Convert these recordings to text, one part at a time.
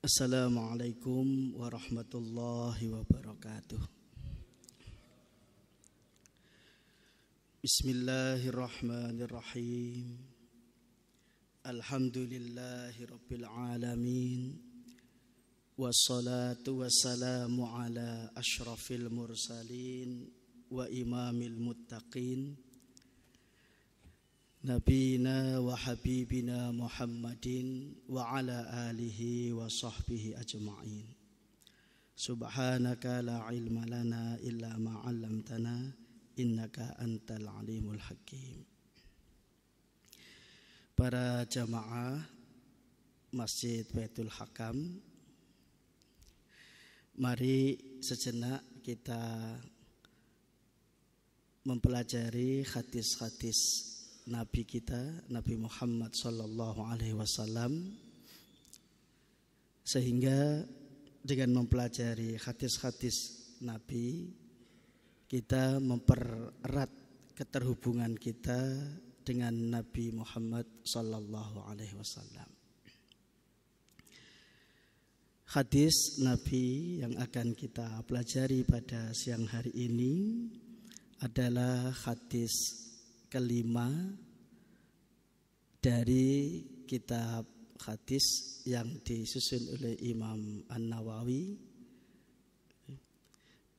Assalamualaikum warahmatullahi wabarakatuh. Bismillahirrahmanirrahim. Alhamdulillahi rabbil alamin. Wassalatu wassalamu ala ashrafil mursalin wa imamil muttaqin, Nabina wa habibina Muhammadin wa ala alihi wa sahbihi ajma'in. Subhanaka la ilma lana illa ma 'allamtana innaka antal alimul hakim. Para jamaah Masjid Baitul Hakam, mari sejenak kita mempelajari hadis-hadis Nabi kita, Nabi Muhammad sallallahu alaihi wasallam, sehingga dengan mempelajari hadis-hadis Nabi kita mempererat keterhubungan kita dengan Nabi Muhammad sallallahu alaihi wasallam. Hadis Nabi yang akan kita pelajari pada siang hari ini adalah hadis kelima dari kitab hadis yang disusun oleh Imam An-Nawawi,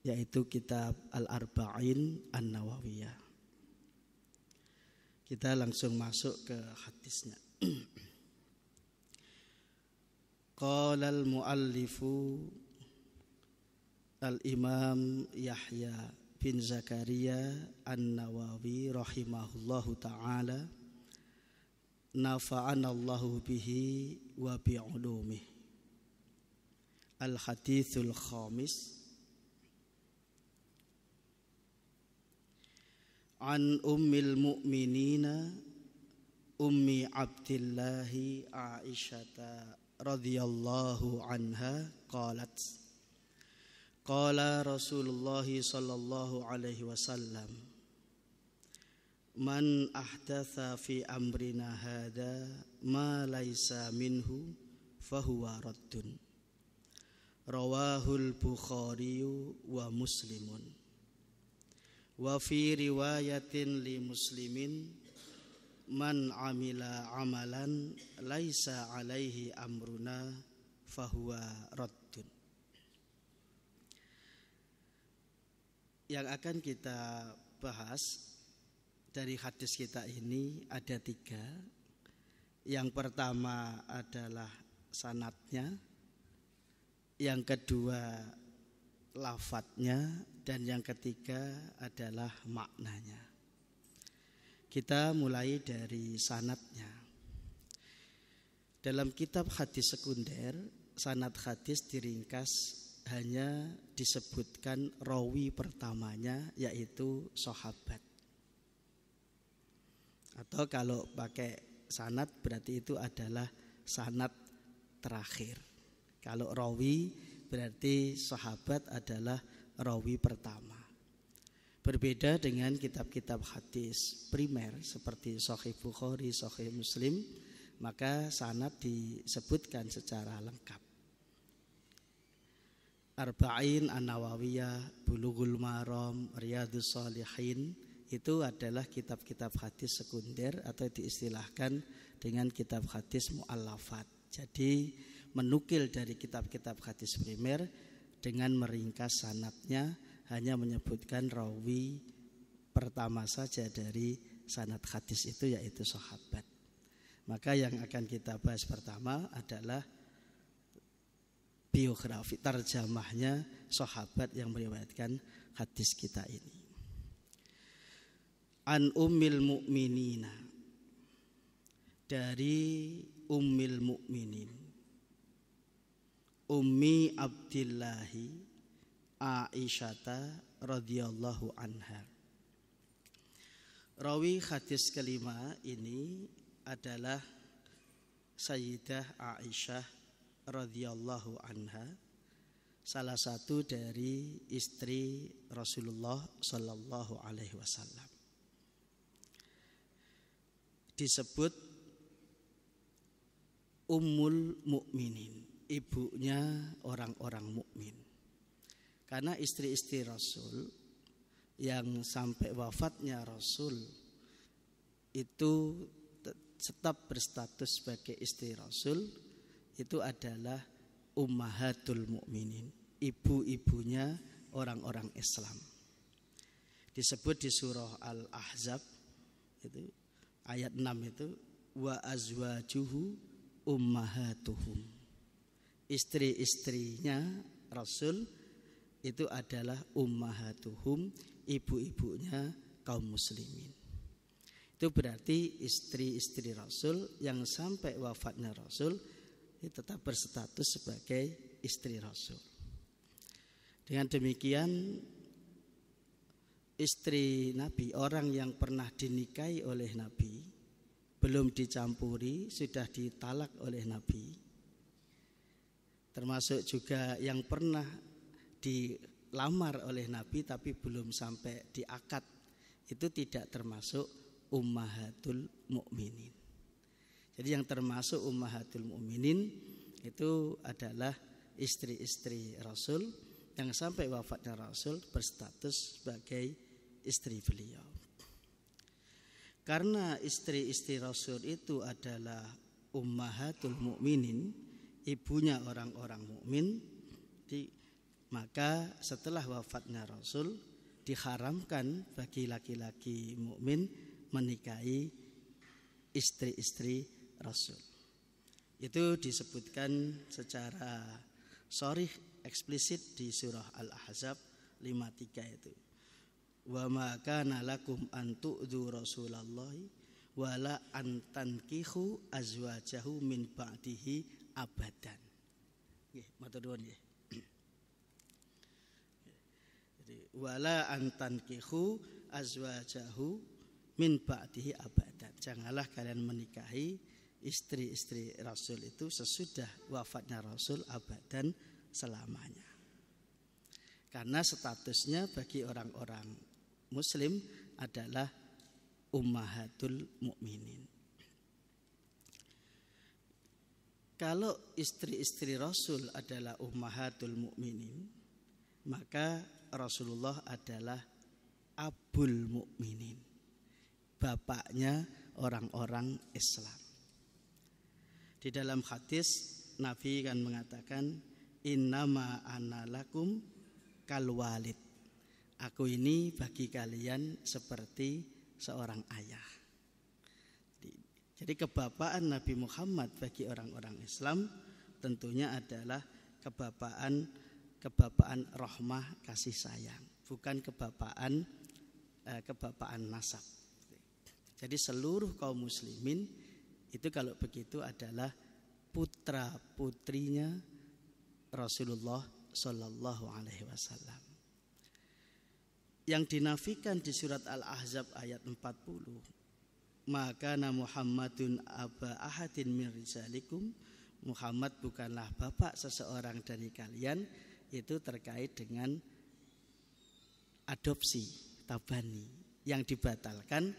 yaitu kitab Al-Arba'in An-Nawawiyah. Kita langsung masuk ke hadisnya. Qala al-muallifu al-Imam Yahya bin Zakaria An-Nawawi rahimahullahu ta'ala, nafa'anallahu bihi wa bi'ulumih. Al-hadithul khamis. An ummil mu'minina ummi Abdillahi Aisyata radhiyallahu anha qalat, qala Rasulullah sallallahu alaihi wasallam, man ahdatha fi amrina hadza ma laisa minhu fahuwa raddun. Rawahul Bukhari wa Muslimun. Wa fi riwayatin li Muslimin, man amila amalan laisa alaihi amruna fahuwa raddun. Yang akan kita bahas dari hadis kita ini ada tiga. Yang pertama adalah sanadnya, yang kedua lafadznya, dan yang ketiga adalah maknanya. Kita mulai dari sanadnya. Dalam kitab hadis sekunder, sanad hadis diringkas hanya disebutkan rawi pertamanya, yaitu sahabat. Atau kalau pakai sanad berarti itu adalah sanad terakhir. Kalau rawi berarti sahabat adalah rawi pertama. Berbeda dengan kitab-kitab hadis primer seperti Sahih Bukhari, Sahih Muslim, maka sanad disebutkan secara lengkap. Arba'in An-Nawawiyah, Bulughul Maram, Riyadhus Shalihin, itu adalah kitab-kitab hadis sekunder atau diistilahkan dengan kitab hadis mu'allafat. Jadi menukil dari kitab-kitab hadis primer dengan meringkas sanadnya, hanya menyebutkan rawi pertama saja dari sanad hadis itu, yaitu sahabat. Maka yang akan kita bahas pertama adalah biografi, tarjamahnya sahabat yang meriwayatkan hadis kita ini. An ummil mu'minina, dari ummil mu'minin, ummi Abdillahi Aisyata radhiyallahu anha. Rawi hadis kelima ini adalah Sayyidah Aisyah radhiyallahu anha, salah satu dari istri Rasulullah sallallahu alaihi wasallam. Disebut Ummul Mukminin. ibunya orang-orang mukmin. Karena istri-istri Rasul yang sampai wafatnya Rasul itu tetap berstatus sebagai istri Rasul, itu adalah ummahatul mukminin, ibu-ibunya orang-orang Islam. Disebut di surah Al-Ahzab itu ayat 6 itu wa azwajuhu ummahatuhum. Istri-istrinya Rasul itu adalah ummahatuhum, ibu-ibunya kaum muslimin. Itu berarti istri-istri Rasul yang sampai wafatnya Rasul itu tetap berstatus sebagai istri Rasul. Dengan demikian istri Nabi, orang yang pernah dinikahi oleh Nabi, belum dicampuri, sudah ditalak oleh Nabi, termasuk juga yang pernah dilamar oleh Nabi tapi belum sampai diakad, itu tidak termasuk ummahatul mukminin. Jadi yang termasuk ummahatul mukminin itu adalah istri-istri Rasul yang sampai wafatnya Rasul berstatus sebagai istri beliau. Karena istri-istri Rasul itu adalah ummahatul mukminin, ibunya orang-orang mukmin, maka setelah wafatnya Rasul diharamkan bagi laki-laki mukmin menikahi istri-istri Rasul. Itu disebutkan secara sharih eksplisit di surah Al-Ahzab 53 itu. Wa ma kana lakum an tu'dzu Rasulallahi wa la an tankihu azwajahu min ba'dihi abadan. Nggih, matur nuwun nggih. Jadi wala an tankihu azwajahu min ba'dihi abadan. Janganlah kalian menikahi istri-istri Rasul itu sesudah wafatnya Rasul abadan, selamanya. Karena statusnya bagi orang-orang Muslim adalah ummahatul mukminin. Kalau istri-istri Rasul adalah ummahatul mukminin, maka Rasulullah adalah abul mukminin, bapaknya orang-orang Islam. Di dalam hadis Nabi kan mengatakan innama ana lakum kal walid. Aku ini bagi kalian seperti seorang ayah. Jadi kebapaan Nabi Muhammad bagi orang-orang Islam tentunya adalah kebapaan rahmah kasih sayang, bukan kebapaan nasab. Jadi seluruh kaum muslimin itu kalau begitu adalah putra putrinya Rasulullah Sallallahu Alaihi Wasallam. Yang dinafikan di surat Al-Ahzab ayat 40, maka Muhammadun aba ahadin min rijalikum, Muhammad bukanlah bapak seseorang dari kalian, itu terkait dengan adopsi tabani yang dibatalkan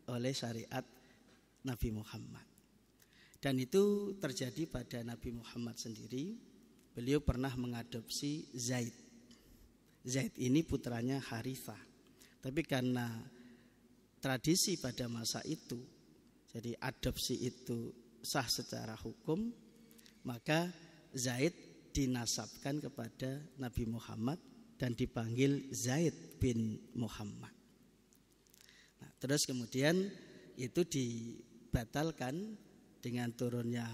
oleh syariat Nabi Muhammad. Dan itu terjadi pada Nabi Muhammad sendiri. Beliau pernah mengadopsi Zaid. Zaid ini putranya Harithah. Tapi karena tradisi pada masa itu, jadi adopsi itu sah secara hukum, maka Zaid dinasabkan kepada Nabi Muhammad dan dipanggil Zaid bin Muhammad. Nah, terus kemudian itu dibatalkan dengan turunnya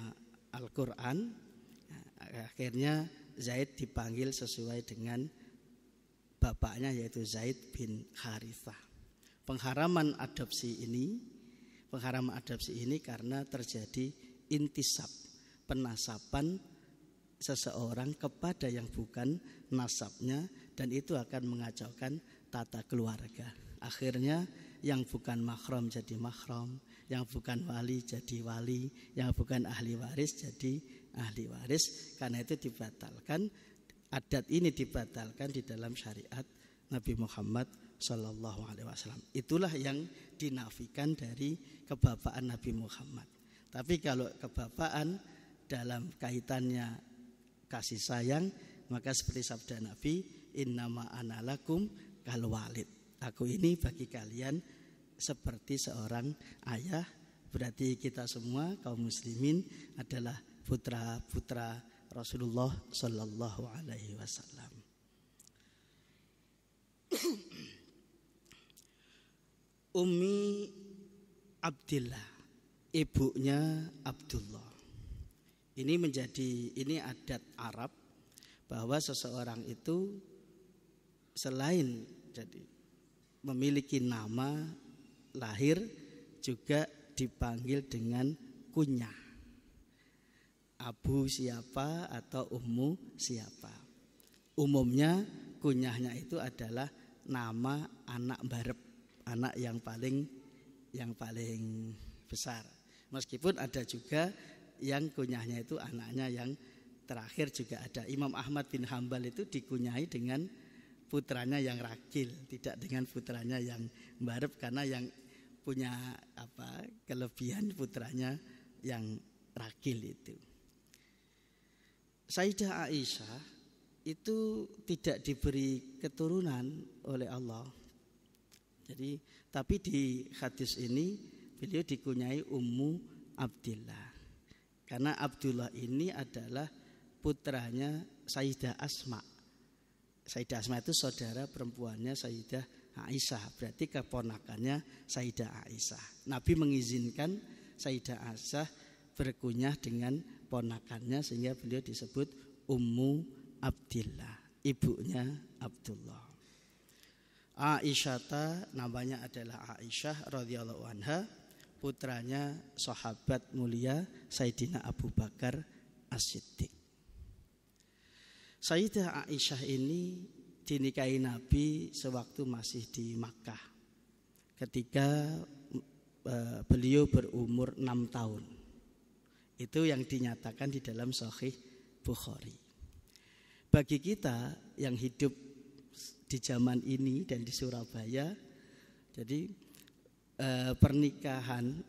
Al-Quran. Nah, akhirnya Zaid dipanggil sesuai dengan bapaknya, yaitu Zaid bin Harithah. Pengharaman adopsi ini karena terjadi intisab, penasaban seseorang kepada yang bukan nasabnya, dan itu akan mengacaukan tata keluarga. Akhirnya yang bukan mahram jadi mahram, yang bukan wali jadi wali, yang bukan ahli waris jadi ahli waris. Karena itu dibatalkan, adat ini dibatalkan di dalam syariat Nabi Muhammad Sallallahu Alaihi Wasallam. Itulah yang dinafikan dari kebapaan Nabi Muhammad. Tapi kalau kebapaan dalam kaitannya kasih sayang, maka seperti sabda Nabi, innama ana lakum kal walid. Aku ini bagi kalian seperti seorang ayah. Berarti kita semua kaum muslimin adalah putra-putra Rasulullah sallallahu alaihi wasallam. Ummi Abdillah, ibunya Abdullah. Ini adat Arab bahwa seseorang itu selain jadi memiliki nama lahir juga dipanggil dengan kunyah. Abu siapa atau ummu siapa. Umumnya kunyahnya itu adalah nama anak barep, anak yang paling besar. Meskipun ada juga yang kunyahnya itu anaknya yang terakhir juga ada. Imam Ahmad bin Hambal itu dikunyahi dengan putranya yang ragil, tidak dengan putranya yang barep, karena yang punya kelebihan putranya yang ragil itu. Sayyidah Aisyah itu tidak diberi keturunan oleh Allah. Jadi, tapi di hadis ini beliau dikunyai Ummu Abdillah. Karena Abdullah ini adalah putranya Sayyidah Asma. Sayyidah Asma itu saudara perempuannya Sayyidah Aisyah, berarti keponakannya Sayyidah Aisyah. Nabi mengizinkan Sayyidah Aisyah berkunyah dengan ponakannya sehingga beliau disebut Ummu Abdillah, ibunya Abdullah. Aisyah namanya adalah Aisyah radhiyallahu anha, putranya sahabat mulia Sayyidina Abu Bakar As-Siddiq. Sayyidah Aisyah ini dinikahi Nabi sewaktu masih di Makkah, ketika beliau berumur 6 tahun. Itu yang dinyatakan di dalam Sahih Bukhari. Bagi kita yang hidup di zaman ini dan di Surabaya, jadi pernikahan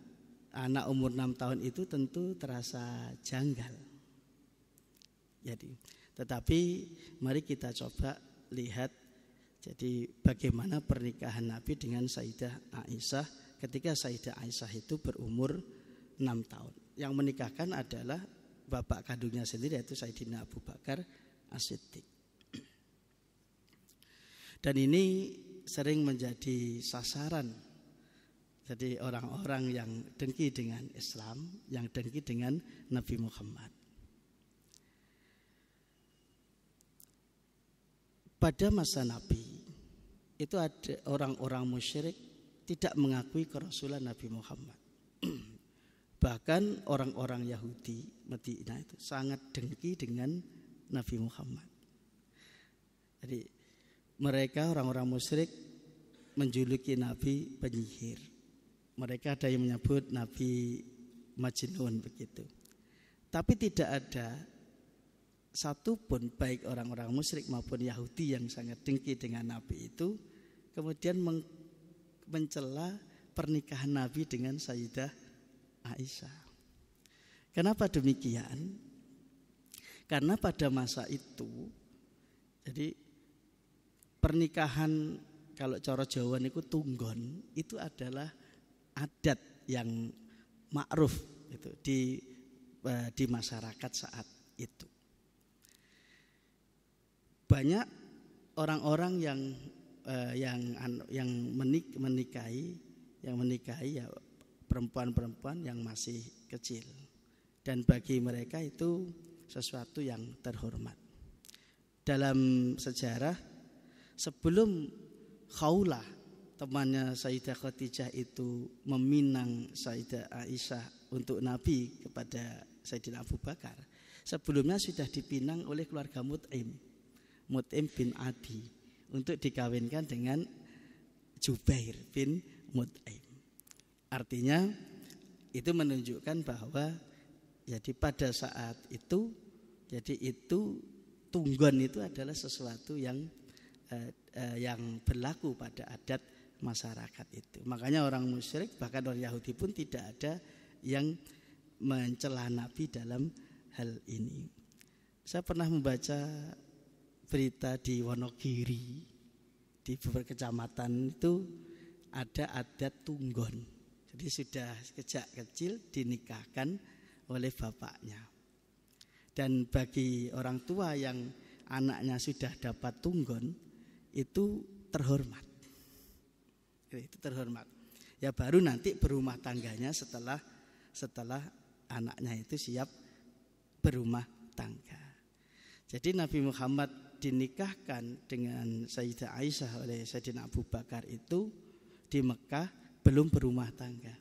anak umur 6 tahun itu tentu terasa janggal. Jadi, tetapi mari kita coba lihat jadi bagaimana pernikahan Nabi dengan Sayyidah Aisyah ketika Sayyidah Aisyah itu berumur 6 tahun. Yang menikahkan adalah bapak kandungnya sendiri, yaitu Sayyidina Abu Bakar As-Siddiq. Dan ini sering menjadi sasaran jadi orang-orang yang dengki dengan Islam, yang dengki dengan Nabi Muhammad. Pada masa Nabi itu ada orang-orang musyrik tidak mengakui kerasulan Nabi Muhammad. Bahkan orang-orang Yahudi Madinah itu sangat dengki dengan Nabi Muhammad. Jadi mereka orang-orang musyrik menjuluki Nabi penyihir. Mereka ada yang menyebut Nabi Majnun begitu. Tapi tidak ada satupun baik orang-orang musyrik maupun Yahudi yang sangat dengki dengan Nabi itu kemudian mencela pernikahan Nabi dengan Sayyidah Aisyah. Kenapa demikian? Karena pada masa itu jadi pernikahan kalau cara Jawa niku tunggon itu adalah adat yang ma'ruf itu di masyarakat saat itu. Banyak orang-orang yang menikahi ya perempuan-perempuan yang masih kecil, dan bagi mereka itu sesuatu yang terhormat. Dalam sejarah sebelum Khawlah temannya Sayyidah Khadijah itu meminang Sayyidah Aisyah untuk Nabi kepada Sayyidina Abu Bakar, sebelumnya sudah dipinang oleh keluarga Mut'im bin Adi untuk dikawinkan dengan Jubair bin Mut'im. Artinya itu menunjukkan bahwa jadi pada saat itu jadi itu tunggon itu adalah sesuatu yang berlaku pada adat masyarakat itu. Makanya orang musyrik bahkan orang Yahudi pun tidak ada yang mencela Nabi dalam hal ini. Saya pernah membaca berita di Wonogiri, di beberapa kecamatan itu ada adat tunggon. Jadi sudah sejak kecil dinikahkan oleh bapaknya. Dan bagi orang tua yang anaknya sudah dapat tunggon itu terhormat. Itu terhormat. Ya baru nanti berumah tangganya setelah anaknya itu siap berumah tangga. Jadi Nabi Muhammad dinikahkan dengan Sayyidah Aisyah oleh Sayyidina Abu Bakar itu di Mekah belum berumah tangga.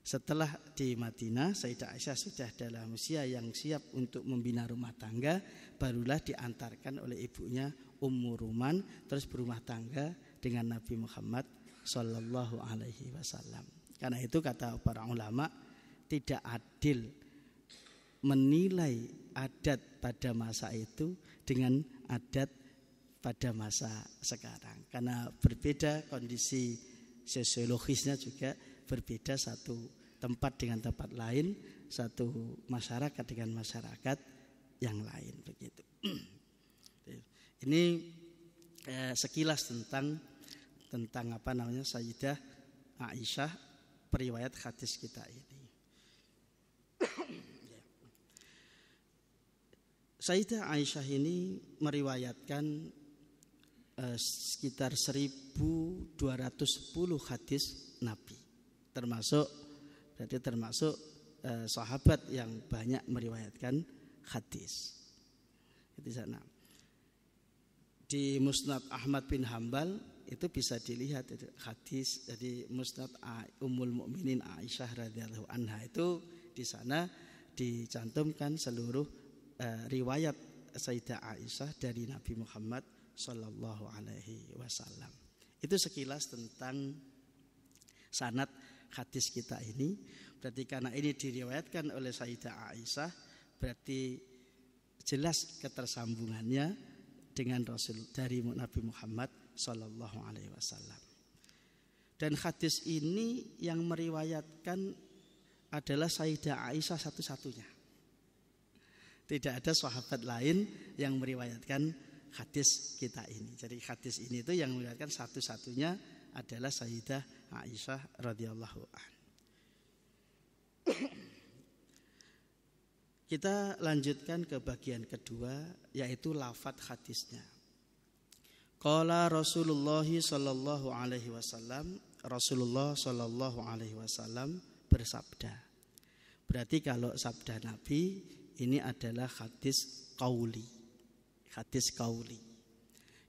Setelah di Madinah, Sayyidah Aisyah sudah dalam usia yang siap untuk membina rumah tangga, barulah diantarkan oleh ibunya Ummu Ruman terus berumah tangga dengan Nabi Muhammad Sallallahu Alaihi Wasallam. Karena itu kata para ulama, tidak adil menilai adat pada masa itu dengan adat pada masa sekarang. Karena berbeda kondisi sosiologisnya juga berbeda, satu tempat dengan tempat lain, satu masyarakat dengan masyarakat yang lain begitu. Ini sekilas tentang apa namanya Sayyidah Aisyah, periwayat hadis kita ini. Sayyidah Aisyah ini meriwayatkan sekitar 1210 hadis Nabi, termasuk sahabat yang banyak meriwayatkan hadis. Di sana di Musnad Ahmad bin Hambal itu bisa dilihat itu hadis. Jadi Musnad Ummul Mukminin Aisyah radhiyallahu anha itu di sana dicantumkan seluruh riwayat Sayyidah Aisyah dari Nabi Muhammad sallallahu alaihi wasallam. Itu sekilas tentang sanad hadis kita ini. Berarti karena ini diriwayatkan oleh Sayyidah Aisyah, berarti jelas ketersambungannya dengan Rasul dari Nabi Muhammad sallallahu alaihi wasallam. Dan hadis ini yang meriwayatkan adalah Sayyidah Aisyah satu-satunya. Tidak ada sahabat lain yang meriwayatkan hadis kita ini. Jadi hadis ini itu yang meriwayatkan satu-satunya adalah Sayyidah Aisyah radhiyallahu anha. Kita lanjutkan ke bagian kedua, yaitu lafadz hadisnya. Qala Rasulullah sallallahu alaihi wasallam, Rasulullah sallallahu alaihi wasallam bersabda. Berarti kalau sabda Nabi ini adalah hadis qauli. Hadis qauli.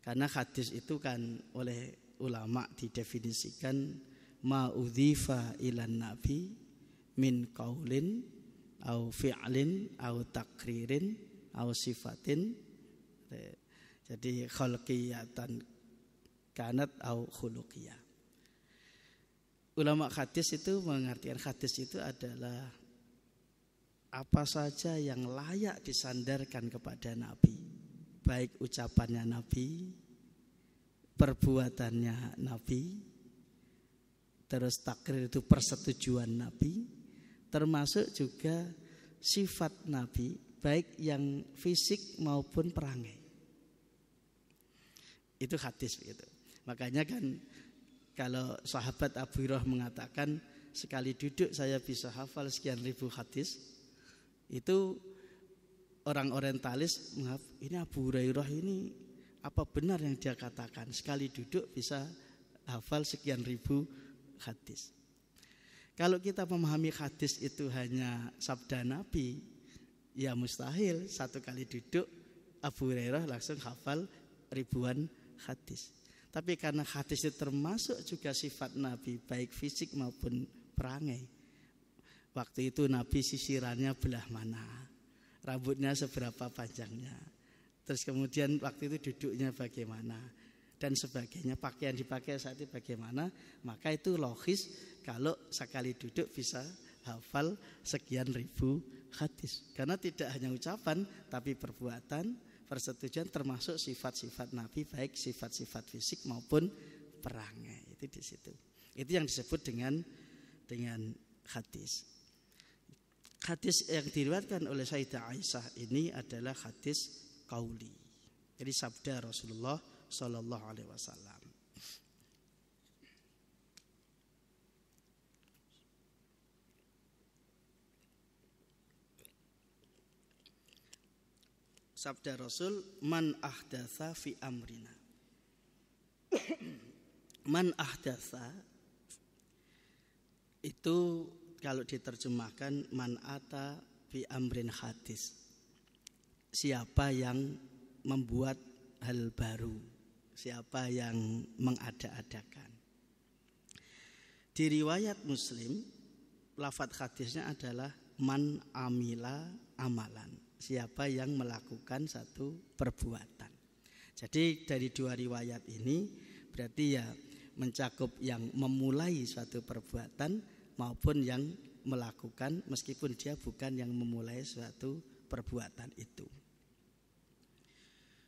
Karena hadis itu kan oleh ulama didefinisikan ma udhifa ilan nabi min qaulin au fi'lin au takririn au sifatin. Jadi khalqiyatan kanat au khuluqiyah. Ulama hadis itu mengartikan hadis itu adalah apa saja yang layak disandarkan kepada Nabi, baik ucapannya Nabi, perbuatannya Nabi, terus takrir itu persetujuan Nabi, termasuk juga sifat Nabi, baik yang fisik maupun perangai. Itu hadis gitu. Makanya kan kalau sahabat Abu Hurairah mengatakan sekali duduk saya bisa hafal sekian ribu hadis, itu orang orientalis menganggap ini Abu Hurairah ini apa benar yang dia katakan, sekali duduk bisa hafal sekian ribu hadis. Kalau kita memahami hadis itu hanya sabda Nabi, ya mustahil satu kali duduk Abu Hurairah langsung hafal ribuan hadis. Tapi karena hadis itu termasuk juga sifat Nabi, baik fisik maupun perangai. Waktu itu Nabi sisirannya belah mana, rambutnya seberapa panjangnya, terus kemudian waktu itu duduknya bagaimana, dan sebagainya, pakaian dipakai saat itu bagaimana. Maka itu logis kalau sekali duduk bisa hafal sekian ribu hadis. Karena tidak hanya ucapan tapi perbuatan, persetujuan, termasuk sifat-sifat Nabi, baik sifat-sifat fisik maupun perangai. Itu di situ. Itu yang disebut dengan hadis. hadis yang diriwayatkan oleh Sayyidah Aisyah ini adalah hadis qauli. Jadi sabda Rasulullah sallallahu alaihi wasallam. Sabda Rasul, man ahdatsa fi amrina. Man ahdatsa itu kalau diterjemahkan man ata fi amrin hadis. Siapa yang membuat hal baru, siapa yang mengada-adakan. Di riwayat Muslim, lafadz hadisnya adalah man amila amalan. Siapa yang melakukan satu perbuatan. Jadi dari dua riwayat ini berarti ya mencakup yang memulai suatu perbuatan maupun yang melakukan meskipun dia bukan yang memulai suatu perbuatan itu.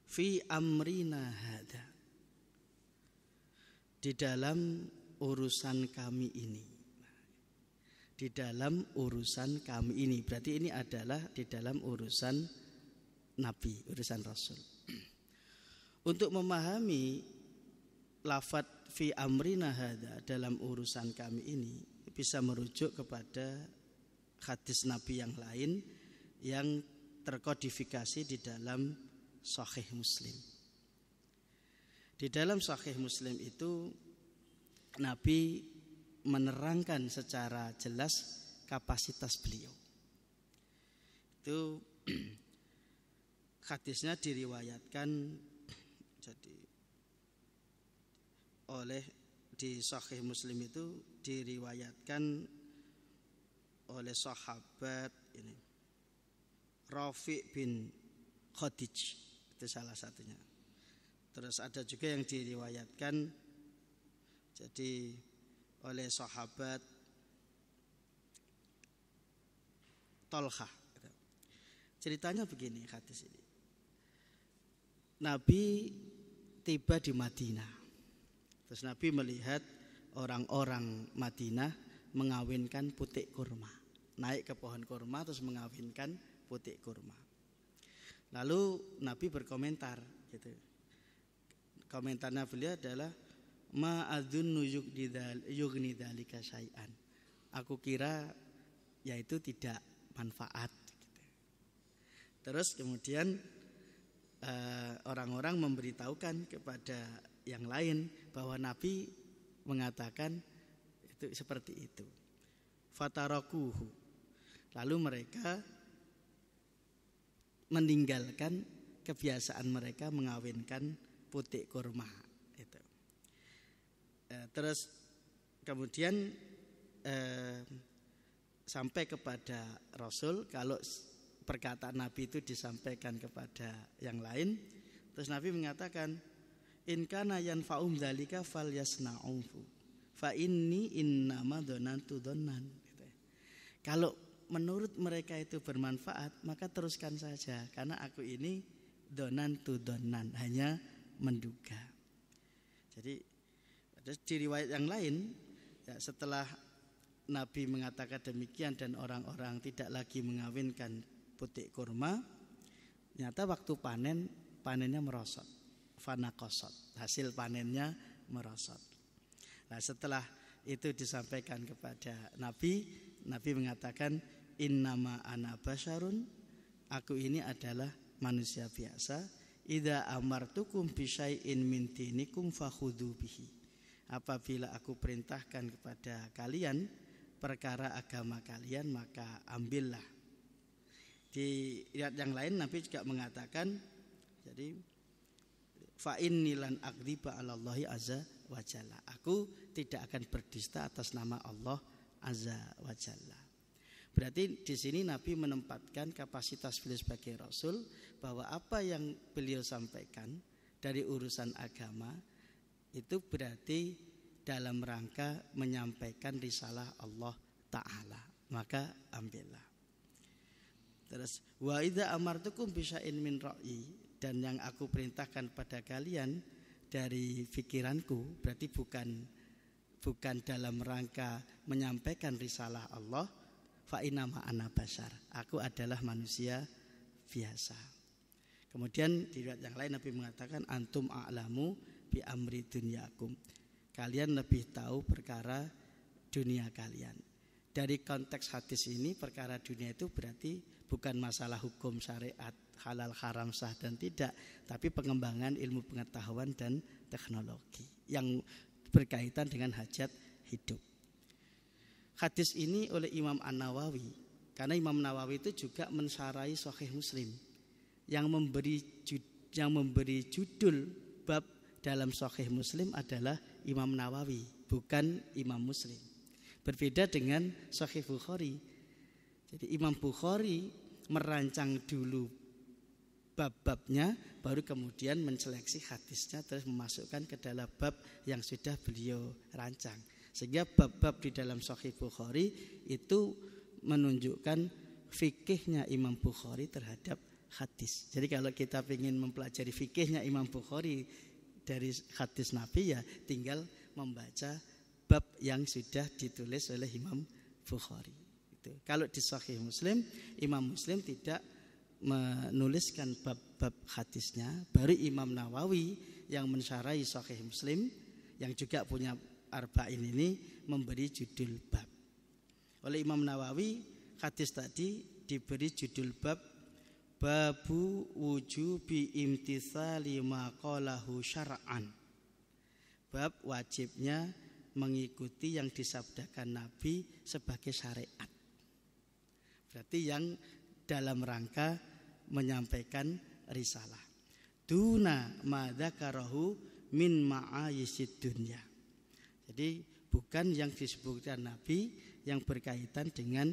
Fi amrina hada, di dalam urusan kami ini. Di dalam urusan kami ini, berarti ini adalah di dalam urusan Nabi, urusan Rasul. Untuk memahami lafadz fi amrina hada dalam urusan kami ini bisa merujuk kepada hadis Nabi yang lain yang terkodifikasi di dalam Sahih Muslim. Di dalam Sahih Muslim itu Nabi menerangkan secara jelas kapasitas beliau. Itu hadisnya diriwayatkan jadi oleh di Sahih Muslim itu diriwayatkan oleh sahabat ini Rafi' bin Khadij, itu salah satunya. Terus ada juga yang diriwayatkan jadi oleh sahabat Tolhah. Ceritanya begini hadis ini. Nabi tiba di Madinah. Terus Nabi melihat orang-orang Madinah mengawinkan putik kurma. Naik ke pohon kurma terus mengawinkan putik kurma. Lalu Nabi berkomentar gitu. Komentarnya beliau adalah ma adzunnu yughni dzalika syai'an. Aku kira yaitu tidak manfaat gitu. Terus kemudian orang-orang memberitahukan kepada yang lain bahwa Nabi mengatakan itu seperti itu. Fatarakuhu. Lalu mereka meninggalkan kebiasaan mereka mengawinkan putik kurma itu. Terus kemudian sampai kepada Rasul, kalau perkataan Nabi itu disampaikan kepada yang lain, terus Nabi mengatakan in kana yanfa'um dzalika falyasna'uhu fa inni innama dzanantu dzannan gitu. Kalau menurut mereka itu bermanfaat, maka teruskan saja karena aku ini dzanantu dzannan, hanya menduga. Jadi di riwayat yang lain ya, setelah Nabi mengatakan demikian dan orang-orang tidak lagi mengawinkan putik kurma, ternyata waktu panennya merosot, fanaqasat, hasil panennya merosot. Nah, setelah itu disampaikan kepada Nabi, Nabi mengatakan innama ana basyarun, aku ini adalah manusia biasa. Idza amartukum bi syai'in min dinikum fakhudhu bihi. Apabila aku perintahkan kepada kalian perkara agama kalian, maka ambillah. Di ayat yang lain Nabi juga mengatakan, jadi fa inni lan akdziba 'alallahi azza wa jalla. Aku tidak akan berdusta atas nama Allah azza wa jalla. Berarti di sini Nabi menempatkan kapasitas beliau sebagai Rasul, bahwa apa yang beliau sampaikan dari urusan agama itu berarti dalam rangka menyampaikan risalah Allah Ta'ala, maka ambillah. Terus wa idza amartukum bisya'in min ra'yi, dan yang aku perintahkan pada kalian dari pikiranku, berarti bukan dalam rangka menyampaikan risalah Allah, fa innama ana bashar, aku adalah manusia biasa. Kemudian di riwayat yang lain Nabi mengatakan antum a'lamu bi amri dunyakum, kalian lebih tahu perkara dunia kalian. Dari konteks hadis ini perkara dunia itu berarti bukan masalah hukum syariat halal haram sah dan tidak, tapi pengembangan ilmu pengetahuan dan teknologi yang berkaitan dengan hajat hidup. Hadis ini oleh Imam An-Nawawi, karena Imam Nawawi itu juga mensyarahi Sahih Muslim, yang memberi judul bab dalam Sahih Muslim adalah Imam Nawawi, bukan Imam Muslim. Berbeda dengan Sahih Bukhari. Jadi Imam Bukhari merancang dulu bab-babnya, baru kemudian menseleksi hadisnya terus memasukkan ke dalam bab yang sudah beliau rancang. Sehingga bab-bab di dalam Sahih Bukhari itu menunjukkan fikihnya Imam Bukhari terhadap hadis. Jadi kalau kita ingin mempelajari fikihnya Imam Bukhari dari hadis Nabi, ya tinggal membaca bab yang sudah ditulis oleh Imam Bukhari. Kalau di Sahih Muslim, Imam Muslim tidak menuliskan bab-bab hadisnya, baru Imam Nawawi yang mensyarahi Sahih Muslim yang juga punya arba'in ini memberi judul bab. Oleh Imam Nawawi hadis tadi diberi judul bab babu wujubi imtitsali ma qalahu syar'an, bab wajibnya mengikuti yang disabdakan Nabi sebagai syariat. Berarti yang dalam rangka menyampaikan risalah. Duna ma dzakarahu min ma'ayisid dunya. Jadi bukan yang disebutkan Nabi yang berkaitan dengan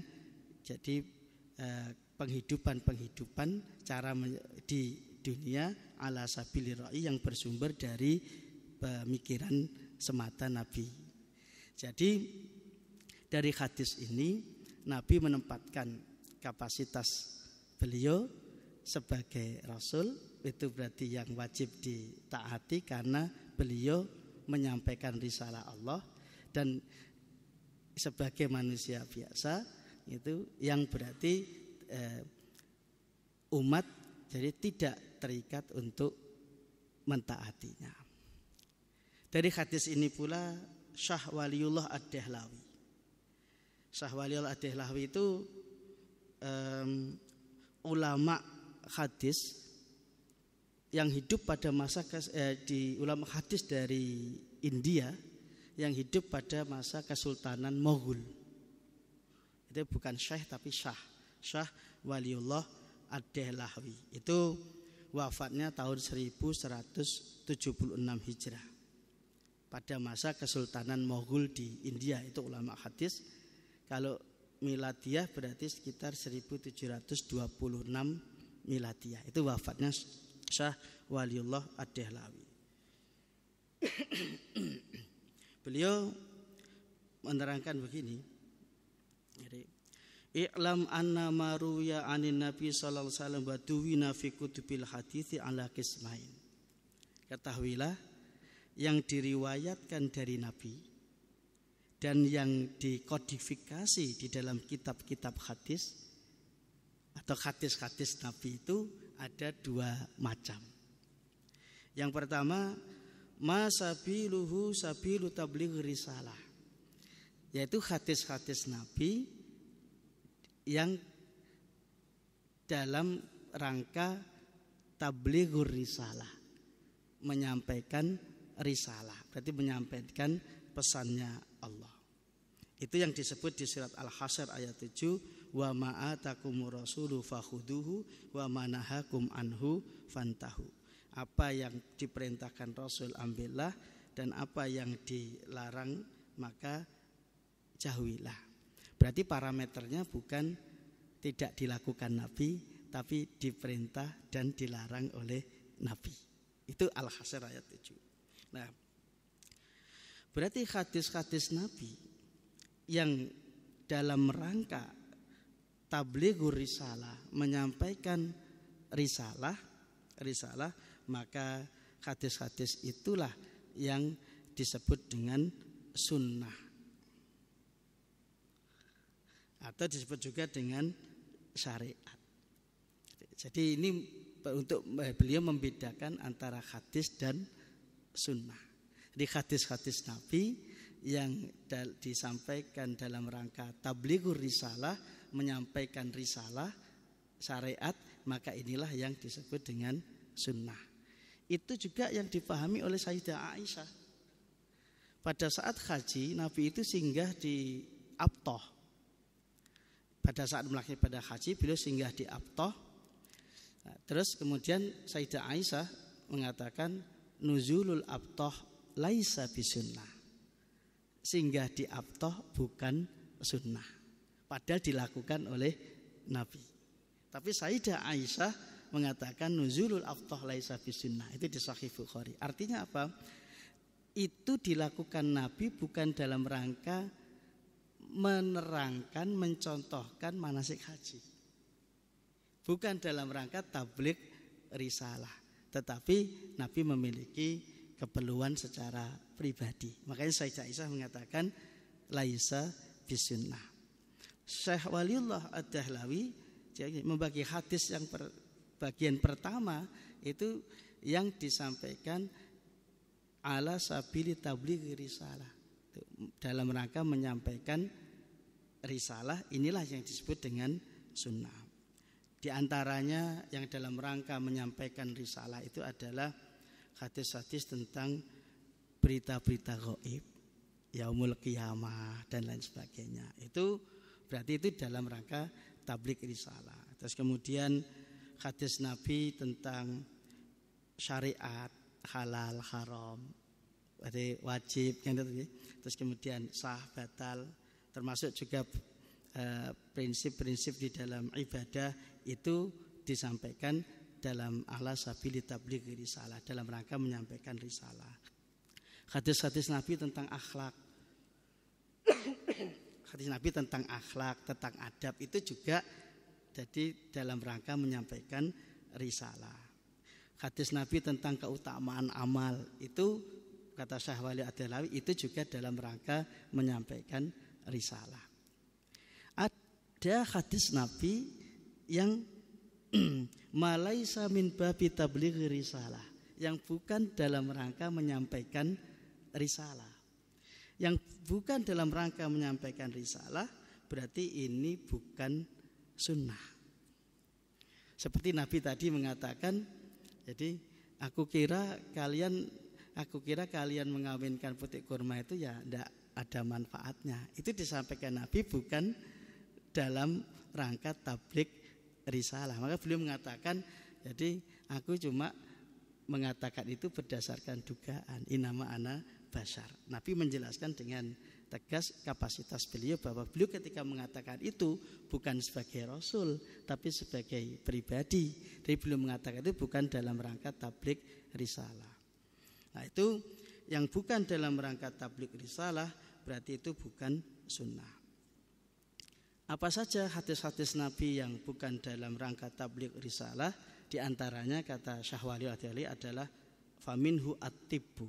jadi penghidupan cara di dunia ala sabilir ra'i yang bersumber dari pemikiran semata Nabi. Jadi dari hadis ini Nabi menempatkan kapasitas beliau sebagai Rasul, itu berarti yang wajib ditaati karena beliau menyampaikan risalah Allah, dan sebagai manusia biasa itu yang berarti umat jadi tidak terikat untuk mentaatinya. Dari hadis ini pula Syah Waliullah Ad-Dahlawi. Syah Waliullah Ad-Dahlawi itu ulama hadis yang hidup pada masa di ulama hadis dari India yang hidup pada masa Kesultanan Moghul. Itu bukan syekh tapi Syah Waliullah Ad-Dahlawi. Itu wafatnya tahun 1176 Hijrah. Pada masa Kesultanan Moghul di India, itu ulama hadis. Kalau miladiah berarti sekitar 1726 miladiah. Itu wafatnya Syah Waliullah Ad-Dahlawi. Beliau menerangkan begini. Jadi, i'lam anna ma ruya 'anin nabi sallallahu alaihi wasallam wa duwina fi kutubil hadithi ala qismain. Ketahuilah yang diriwayatkan dari Nabi dan yang dikodifikasi di dalam kitab-kitab hadis atau hadis-hadis Nabi itu ada dua macam. Yang pertama, ma sabiluhu sabilu tabligh risalah, yaitu hadis-hadis Nabi yang dalam rangka tablighur risalah, menyampaikan risalah, berarti menyampaikan pesannya Allah. Itu yang disebut di surat Al-Hasyr ayat 7, wa ma'atakumur rasulu fakhuduhu wa manahakum anhu fantahu. Apa yang diperintahkan Rasul ambillah, dan apa yang dilarang maka jauhilah. Berarti parameternya bukan tidak dilakukan Nabi, tapi diperintah dan dilarang oleh Nabi. Itu Al-Hasyr ayat 7. Nah, berarti hadis-hadis Nabi yang dalam rangka tablighur risalah, menyampaikan risalah, maka hadis-hadis itulah yang disebut dengan sunnah atau disebut juga dengan syariat. Jadi ini untuk beliau membedakan antara hadis dan sunnah. Jadi hadis-hadis Nabi yang disampaikan dalam rangka tablighur risalah, menyampaikan risalah syariat, maka inilah yang disebut dengan sunnah. Itu juga yang dipahami oleh Sayyidah Aisyah. Pada saat haji, Nabi itu singgah di Abtah. Pada saat melaksanakan ibadah haji, beliau singgah di Abtah. Nah, terus kemudian Sayyidah Aisyah mengatakan nuzulul Abtah laisa bisunnah. Singgah di Abtah bukan sunnah. Padahal dilakukan oleh Nabi. Tapi Sayyidah Aisyah mengatakan nuzulul Abtah laisa bisunnah. Itu di Sahih Bukhari. Artinya apa? Itu dilakukan Nabi bukan dalam rangka menerangkan, mencontohkan manasik haji. Bukan dalam rangka tabligh risalah, tetapi Nabi memiliki keperluan secara pribadi. Makanya Sayyidah Aisyah mengatakan laisa bisunnah. Syekh Waliullah Ad-Dahlawi membagi hadis yang bagian pertama itu yang disampaikan ala sabili tabligh risalah. Dalam rangka menyampaikan risalah, inilah yang disebut dengan sunnah. Di antaranya yang dalam rangka menyampaikan risalah itu adalah hadis-hadis tentang berita-berita gaib, yaumul qiyamah dan lain sebagainya. Itu berarti itu dalam rangka tabligh risalah. Terus kemudian hadis Nabi tentang syariat, halal, haram, berarti wajib, terus kemudian sah, batal, termasuk juga prinsip-prinsip di dalam ibadah itu disampaikan dalam ala sabili tabligh risalah, dalam rangka menyampaikan risalah. Hadis-hadis Nabi tentang akhlak, hadis Nabi tentang akhlak, tentang adab itu juga jadi dalam rangka menyampaikan risalah. Hadis Nabi tentang keutamaan amal itu kata Syekh Wali Ad-Dahlawi itu juga dalam rangka menyampaikan risalah. Ada hadis Nabi yang malaisa min babi tabligh risalah, yang bukan dalam rangka menyampaikan risalah. Yang bukan dalam rangka menyampaikan risalah berarti ini bukan sunnah. Seperti Nabi tadi mengatakan, jadi aku kira kalian mengawinkan putik kurma itu ya tidak ada manfaatnya. Itu disampaikan Nabi bukan dalam rangka tabligh risalah. Maka beliau mengatakan, jadi aku cuma mengatakan itu berdasarkan dugaan, inama ana bashar. Nabi menjelaskan dengan tegas kapasitas beliau bahwa beliau ketika mengatakan itu bukan sebagai rasul tapi sebagai pribadi. Jadi beliau mengatakan itu bukan dalam rangka tabligh risalah. Nah, itu yang bukan dalam rangka tabligh risalah berarti itu bukan sunnah. Apa saja hadis-hadis Nabi yang bukan dalam rangka tabligh risalah? Di antaranya kata Syekh Wali Ad-Dahlawi adalah faminhu at-tibbu.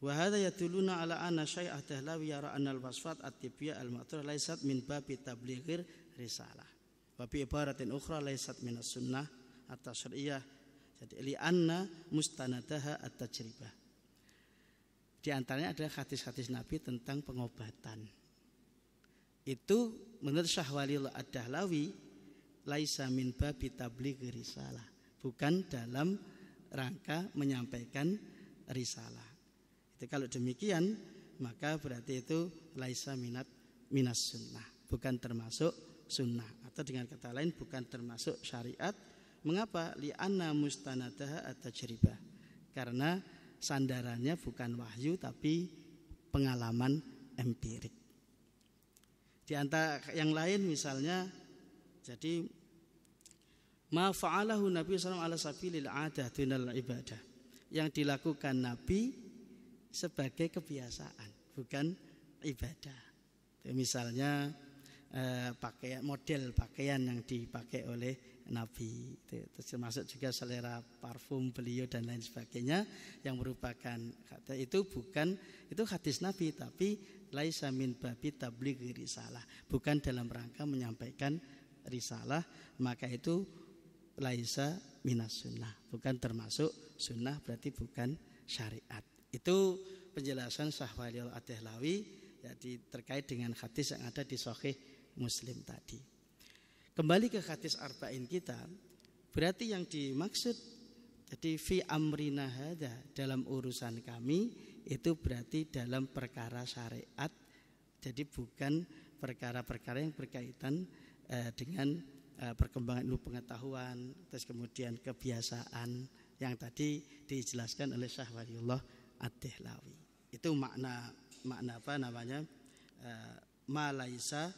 Wa hadza yaduluna ala anna Syekh Ad-Dahlawi yara anna al-wasfat at-tibbiyah al-ma'thurah laysat min babi tablighir risalah. Wa bi ibaratin ukhra laysat min as-sunnah at-tasyri'iyah. Jadi li anna mustanadaha at-tajribah. Di antaranya adalah hadis-hadis Nabi tentang pengobatan. Itu menurut Syekh Waliullah Ad-Dahlawi laisa min babi tabligh risalah, bukan dalam rangka menyampaikan risalah. Itu kalau demikian maka berarti itu laisa minas sunnah, bukan termasuk sunnah, atau dengan kata lain bukan termasuk syariat. Mengapa? Li'anna mustanadaha at-tajribah, karena sandarannya bukan wahyu tapi pengalaman empirik. Di antara yang lain misalnya, jadi ma fa'alahu Nabi SAW ala sabilil adah dunal ibadah, yang dilakukan Nabi sebagai kebiasaan bukan ibadah. Misalnya model pakaian yang dipakai oleh Nabi, termasuk juga selera parfum beliau dan lain sebagainya yang merupakan itu bukan itu hadis Nabi tapi laisa min babi tablighi risalah, bukan dalam rangka menyampaikan risalah, maka itu laisa minas sunnah, bukan termasuk sunnah, berarti bukan syariat. Itu penjelasan Syekh Waliul Ad-Dahlawi jadi terkait dengan hadis yang ada di Sahih Muslim tadi. Kembali ke hadis arba'in kita, berarti yang dimaksud jadi fi amrina hadza, dalam urusan kami, itu berarti dalam perkara syariat. Jadi bukan perkara-perkara yang berkaitan dengan perkembangan ilmu pengetahuan, terus kemudian kebiasaan yang tadi dijelaskan oleh Syekh Waliullah Ad-Dahlawi. Itu makna apa namanya? Ma laisa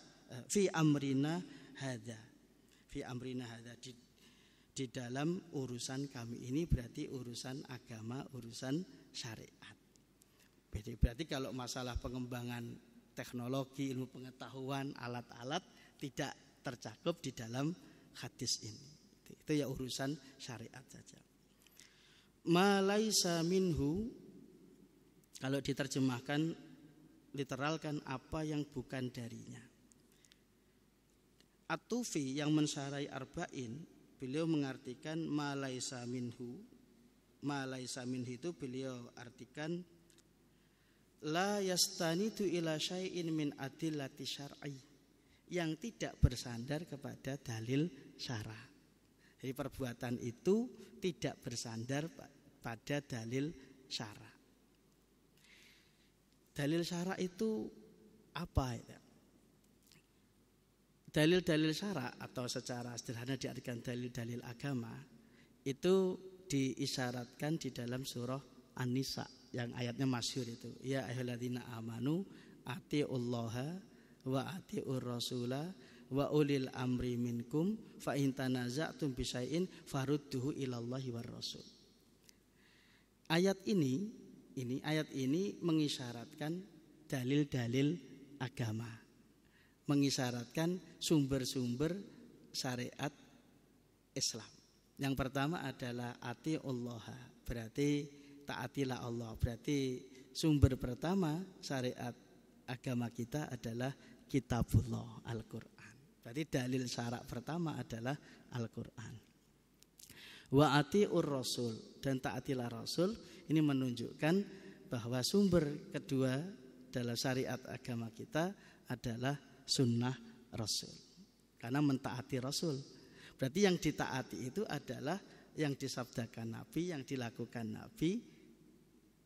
fi amrina hadza. Fi amrina hadza, di dalam urusan kami ini berarti urusan agama, urusan syariat. Berarti kalau masalah pengembangan teknologi, ilmu pengetahuan, alat-alat tidak tercakup di dalam hadis ini. Itu ya urusan syariat saja. Ma laisa minhu, kalau diterjemahkan literalkan apa yang bukan darinya. At-Tufi yang mensarai arba'in, beliau mengartikan ma laisa minhu. Ma laisa minhu itu beliau artikan la yastanidu ila syai'in min adillati syar'i, yang tidak bersandar kepada dalil syara. Jadi perbuatan itu tidak bersandar pada dalil syara. Dalil syara itu apa itu? Dalil-dalil syara atau secara sederhana diartikan dalil-dalil agama itu diisyaratkan di dalam surah An-Nisa yang ayatnya masyhur itu. Ya ayyuhalladzina amanu atiullaha wa atiur rasula wa ulil amri minkum fa in tanaza'tum bi syai'in farudduhu ilallahi war rasul. Ayat ini mengisyaratkan dalil-dalil agama, mengisyaratkan sumber-sumber syariat Islam. Yang pertama adalah atiullaha, berarti taatilah Allah. Berarti sumber pertama syariat agama kita adalah kitabullah, Al-Quran. Berarti dalil syarak pertama adalah Al-Quran. Wa atiur rasul, dan taatilah Rasul. Ini menunjukkan bahwa sumber kedua dalam syariat agama kita adalah sunnah Rasul. Karena mentaati Rasul, berarti yang ditaati itu adalah yang disabdakan Nabi, yang dilakukan Nabi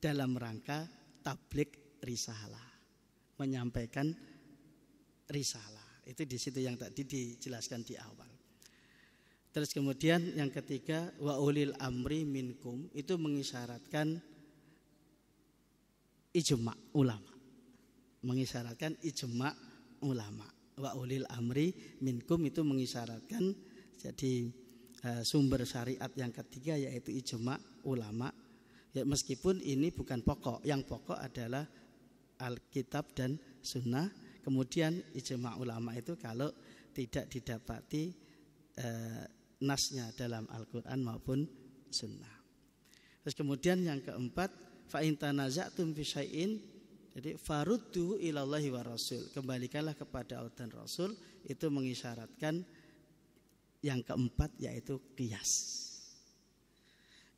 dalam rangka tabligh risalah, menyampaikan risalah. Itu di situ yang tadi dijelaskan di awal. Terus kemudian yang ketiga wa ulil amri minkum, itu mengisyaratkan ijma' ulama, mengisyaratkan ijma' ulama. Wa ulil amri minkum itu mengisyaratkan jadi sumber syariat yang ketiga yaitu ijma' ulama. Ya, meskipun ini bukan pokok, yang pokok adalah Alkitab dan Sunnah. Kemudian ijma' ulama itu kalau tidak didapati nasnya dalam Al-Quran maupun Sunnah. Terus kemudian yang keempat fa in tanaza'tum fi syai'in, jadi faruddu ilallahi wa rasul, kembalikanlah kepada Allah dan Rasul. Itu mengisyaratkan yang keempat yaitu qiyas.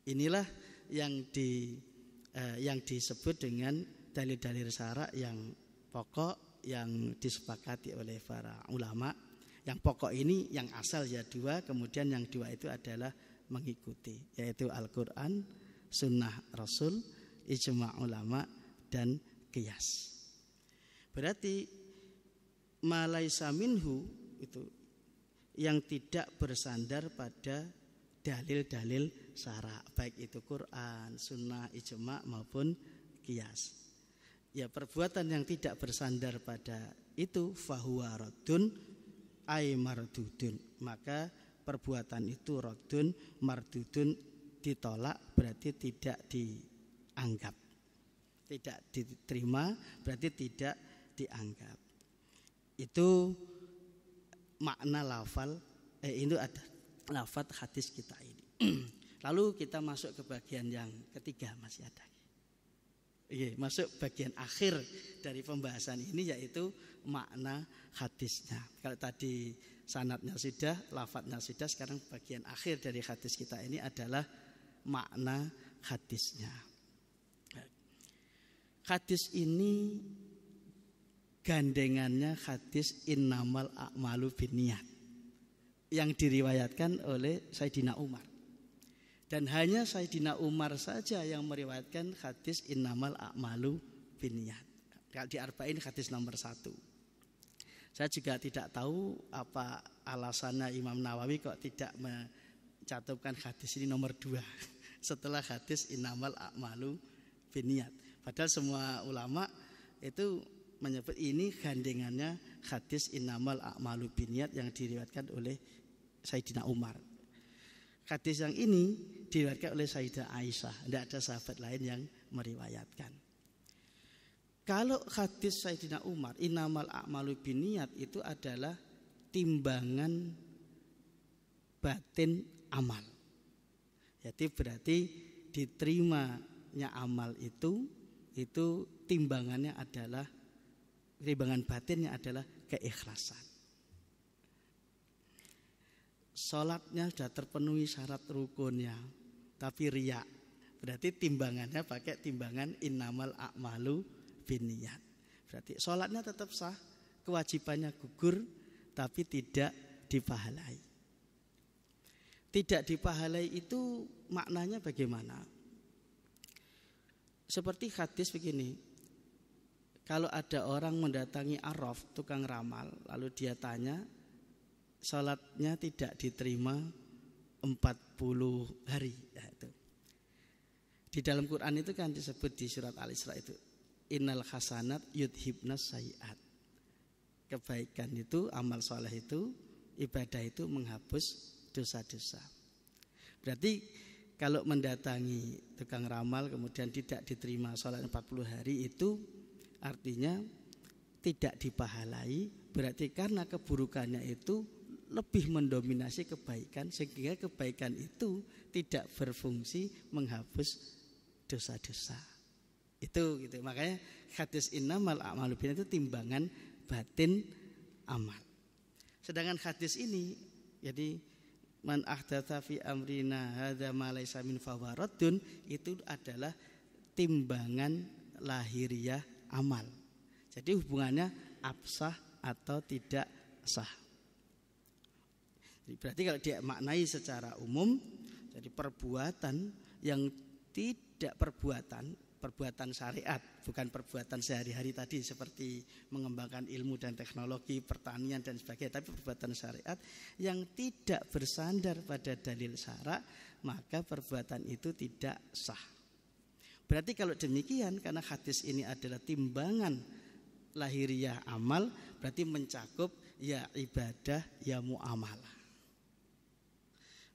Inilah yang disebut dengan dalil-dalil syara yang pokok yang disepakati oleh para ulama. Yang pokok ini yang asal ya dua, kemudian yang dua itu adalah mengikuti, yaitu Al-Quran, Sunnah Rasul, ijma' ulama, dan qiyas. Berarti ma laisa minhu itu yang tidak bersandar pada dalil-dalil syara, baik itu Quran, Sunnah, ijma' maupun qiyas. Ya, perbuatan yang tidak bersandar pada itu fahuwa raddun ay mardudun, maka perbuatan itu raddun mardudun, ditolak, berarti tidak dianggap, tidak diterima, berarti tidak dianggap. Itu makna lafal itu ada lafaz hadis kita ini. Lalu kita masuk ke bagian yang ketiga, masih ada. masuk bagian akhir dari pembahasan ini, yaitu makna hadisnya. Kalau tadi sanadnya sudah, lafadznya sudah, sekarang bagian akhir dari hadis kita ini adalah makna hadisnya. Hadis ini gandengannya hadis innamal a'malu binniyat yang diriwayatkan oleh Sayyidina Umar. Dan hanya Sayyidina Umar saja yang meriwayatkan hadis innamal a'malu binniyat. Kalau di Arba'in hadis nomor 1. Saya juga tidak tahu apa alasannya Imam Nawawi kok tidak mencantumkan hadis ini nomor 2 setelah hadis innamal a'malu binniyat. Padahal semua ulama itu menyebut ini gandengannya hadis innamal a'malu binniyat yang diriwayatkan oleh Sayyidina Umar. Hadis yang ini diriwayatkan oleh Sayyidah Aisyah, tidak ada sahabat lain yang meriwayatkan. Kalau hadis Sayyidina Umar innamal a'malu binniyat itu adalah timbangan batin amal. Jadi berarti diterimanya amal itu timbangannya adalah, timbangan batinnya adalah keikhlasan. Sholatnya sudah terpenuhi syarat rukunnya, tapi riya, berarti timbangannya pakai timbangan innamal a'malu binniyat. Berarti sholatnya tetap sah, kewajibannya gugur, tapi tidak dipahalai. Tidak dipahalai itu maknanya bagaimana? Seperti hadis begini, kalau ada orang mendatangi arraf, tukang ramal, lalu dia tanya, salatnya tidak diterima 40 hari. Ya, itu. Di dalam Quran itu kan disebut di surat Al-Isra itu, innal hasanat yudhibnas sayiat. Kebaikan itu, amal soleh itu, ibadah itu menghapus dosa-dosa. Berarti kalau mendatangi tukang ramal kemudian tidak diterima salat 40 hari itu artinya tidak dipahalai, berarti karena keburukannya itu lebih mendominasi kebaikan, sehingga kebaikan itu tidak berfungsi menghapus dosa-dosa. Itu gitu. Makanya hadis innamal a'malu binniyat itu timbangan batin amal. Sedangkan hadis ini, jadi man ahdatsa fi amrina hadza ma laysa min fawaradun, itu adalah timbangan lahiriah amal. Jadi hubungannya absah atau tidak sah. Berarti kalau dia maknai secara umum, jadi perbuatan yang tidak perbuatan syariat, bukan perbuatan sehari-hari tadi seperti mengembangkan ilmu dan teknologi, pertanian dan sebagainya, tapi perbuatan syariat yang tidak bersandar pada dalil syara, maka perbuatan itu tidak sah. Berarti kalau demikian, karena hadis ini adalah timbangan lahiriah amal, berarti mencakup ya ibadah ya muamalah.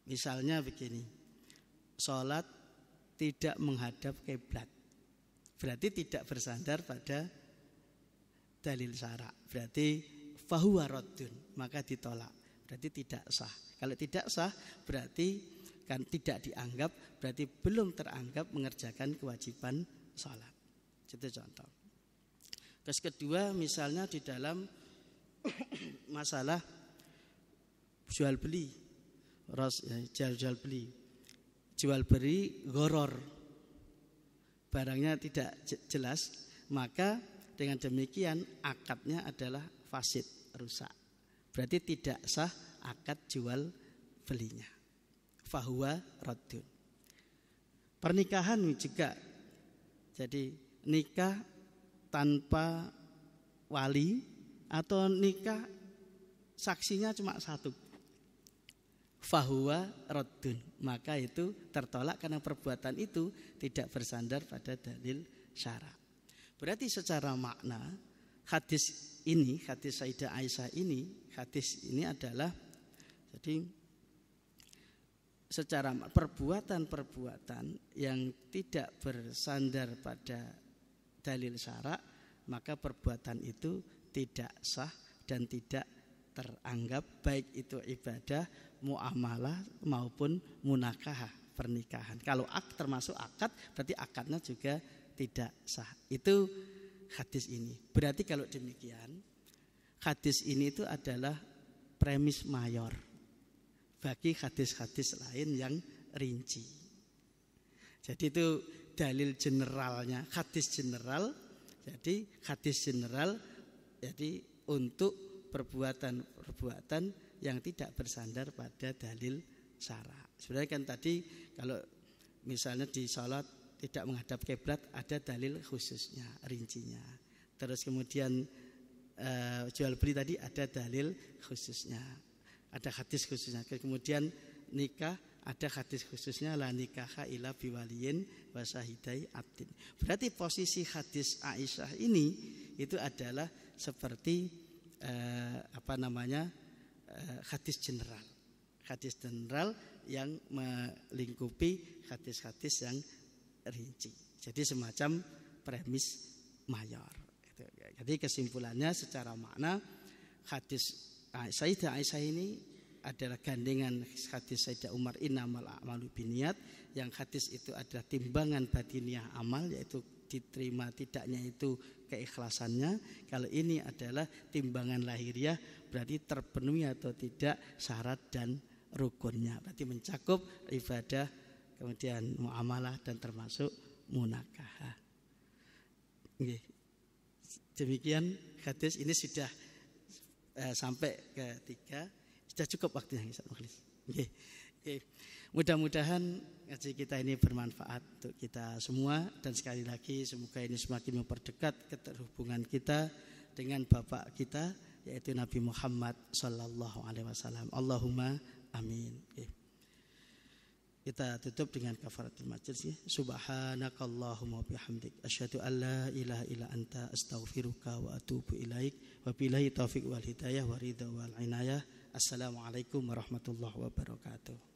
Misalnya begini, sholat tidak menghadap kiblat, berarti tidak bersandar pada dalil syara, berarti fahuwa raddun, maka ditolak, berarti tidak sah. Kalau tidak sah berarti kan tidak dianggap, berarti belum teranggap mengerjakan kewajiban sholat. Itu contoh. Terus kedua, misalnya di dalam masalah jual beli, jual beli, jual beli gharar, barangnya tidak jelas, maka dengan demikian akadnya adalah fasid, rusak, berarti tidak sah akad jual belinya, fahuwa raddun. Pernikahan juga, jadi nikah tanpa wali atau nikah saksinya cuma satu, fahuwa raddun, maka itu tertolak karena perbuatan itu tidak bersandar pada dalil syara. Berarti secara makna hadis ini, hadis Sayyidah Aisyah ini, hadis ini adalah jadi secara perbuatan-perbuatan yang tidak bersandar pada dalil syara, maka perbuatan itu tidak sah dan tidak teranggap baik itu ibadah, muamalah maupun munakahah, pernikahan. Kalau termasuk akad, berarti akadnya juga tidak sah. Itu hadis ini. Berarti kalau demikian, hadis ini itu adalah premis mayor bagi hadis-hadis lain yang rinci. Jadi itu dalil generalnya, hadis general. Jadi hadis general, jadi untuk perbuatan yang tidak bersandar pada dalil syara. Sebenarnya kan tadi kalau misalnya di sholat tidak menghadap kiblat ada dalil khususnya, rincinya. Terus kemudian jual beli tadi ada dalil khususnya, ada hadis khususnya. Kemudian nikah ada hadis khususnya, la nikaha illa biwaliyin wa syahidai abdin. Berarti posisi hadis Aisyah ini itu adalah seperti hadis general. Hadis general yang melingkupi hadis-hadis yang rinci. Jadi semacam premis mayor. Jadi kesimpulannya secara makna hadis Sayyidah Aisyah ini adalah gandengan hadis Sayyidah Umar innamal a'malu binniyat, yang hadis itu adalah timbangan batiniah amal, yaitu diterima tidaknya itu keikhlasannya. Kalau ini adalah timbangan lahiriah, berarti terpenuhi atau tidak syarat dan rukunnya, berarti mencakup ibadah, kemudian muamalah dan termasuk munakahah. Demikian hadis ini sudah sampai ketiga. Sudah cukup waktunya Ustaz Mukhlis. Mudah-mudahan ngaji kita ini bermanfaat untuk kita semua, dan sekali lagi semoga ini semakin memperdekat keterhubungan kita dengan Bapak kita, yaitu Nabi Muhammad sallallahu alaihi wasallam. Allahumma amin. Kita tutup dengan kafaratul majlis. Subhanakallahumma bihamdik asyhadu an la ilaha illa anta astaghfiruka wa atubu ilaik. Wa billahi taufiq wal hidayah wa ridha wal inayah. Assalamualaikum warahmatullahi wabarakatuh.